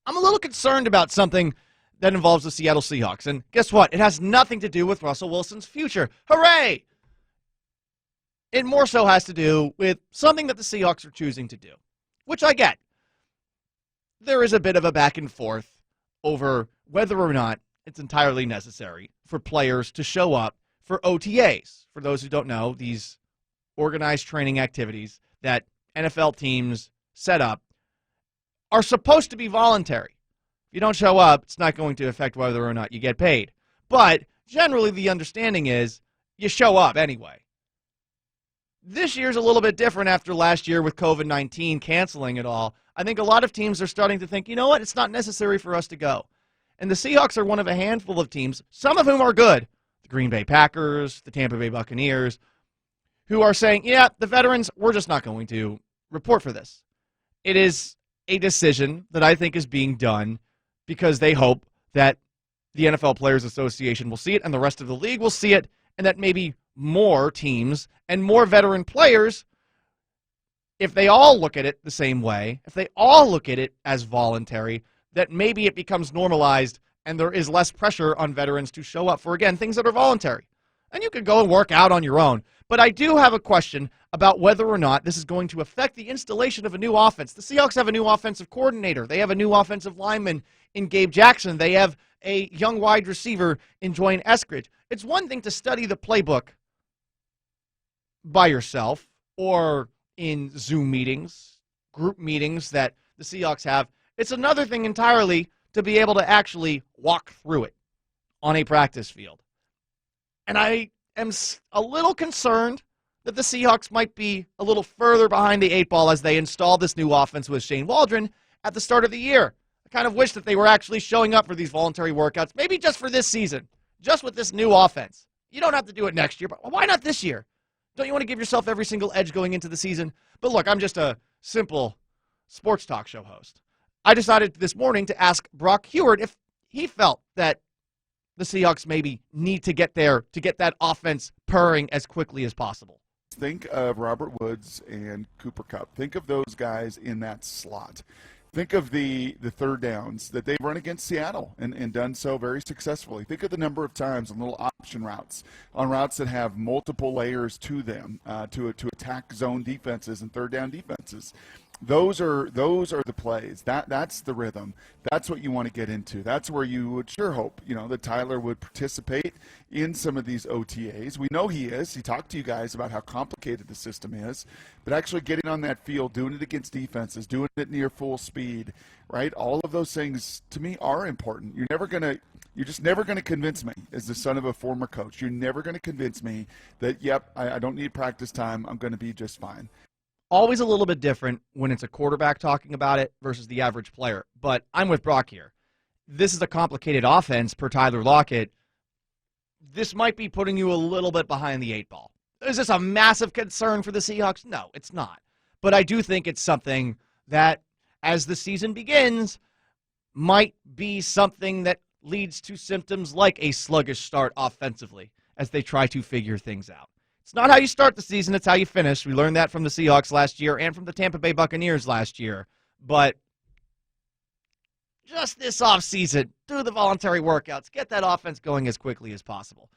I'm a little concerned about something that involves the Seattle Seahawks. And guess what? It has nothing to do with Russell Wilson's future. Hooray! It more so has to do with something that the Seahawks are choosing to do, which I get. There is a bit of a back and forth over whether or not it's entirely necessary for players to show up for OTAs. For those who don't know, these organized training activities that NFL teams set up are supposed to be voluntary. If you don't show up, it's not going to affect whether or not you get paid. But generally the understanding is you show up anyway. This year's a little bit different after last year with COVID-19 canceling it all. I think a lot of teams are starting to think, you know what, it's not necessary for us to go. And the Seahawks are one of a handful of teams, some of whom are good, the Green Bay Packers, the Tampa Bay Buccaneers, who are saying, yeah, the veterans, we're just not going to report for this. It is a decision that I think is being done because they hope that the NFL Players Association will see it and the rest of the league will see it, and that maybe more teams and more veteran players, if they all look at it the same way, if they all look at it as voluntary, that maybe it becomes normalized and there is less pressure on veterans to show up for, again, things that are voluntary. And you can go and work out on your own. But I do have a question about whether or not this is going to affect the installation of a new offense. The Seahawks have a new offensive coordinator. They have a new offensive lineman in Gabe Jackson. They have a young wide receiver in Dwayne Eskridge. It's one thing to study the playbook by yourself or in Zoom meetings, group meetings that the Seahawks have. It's another thing entirely to be able to actually walk through it on a practice field. And I am a little concerned that the Seahawks might be a little further behind the eight ball as they install this new offense with Shane Waldron at the start of the year. I kind of wish that they were actually showing up for these voluntary workouts, maybe just for this season, just with this new offense. You don't have to do it next year, but why not this year? Don't you want to give yourself every single edge going into the season? But look, I'm just a simple sports talk show host. I decided this morning to ask Brock Huard if he felt that the Seahawks maybe need to get there to get that offense purring as quickly as possible. Think of Robert Woods and Cooper Kupp. Think of those guys in that slot. Think of the third downs that they've run against Seattle and done so very successfully. Think of the number of times on little option routes, on routes that have multiple layers to them to attack zone defenses and third down defenses. Those are the plays. That's the rhythm. That's what you want to get into. That's where you would sure hope, that Tyler would participate in some of these OTAs. We know he is. He talked to you guys about how complicated the system is, but actually getting on that field, doing it against defenses, doing it near full speed, right? All of those things to me are important. You're just never going to convince me as the son of a former coach. You're never going to convince me that, yep, I don't need practice time. I'm going to be just fine. Always a little bit different when it's a quarterback talking about it versus the average player. But I'm with Brock here. This is a complicated offense per Tyler Lockett. This might be putting you a little bit behind the eight ball. Is this a massive concern for the Seahawks? No, it's not. But I do think it's something that, as the season begins, might be something that leads to symptoms like a sluggish start offensively as they try to figure things out. It's not how you start the season, it's how you finish. We learned that from the Seahawks last year and from the Tampa Bay Buccaneers last year. But just this offseason, do the voluntary workouts, get that offense going as quickly as possible.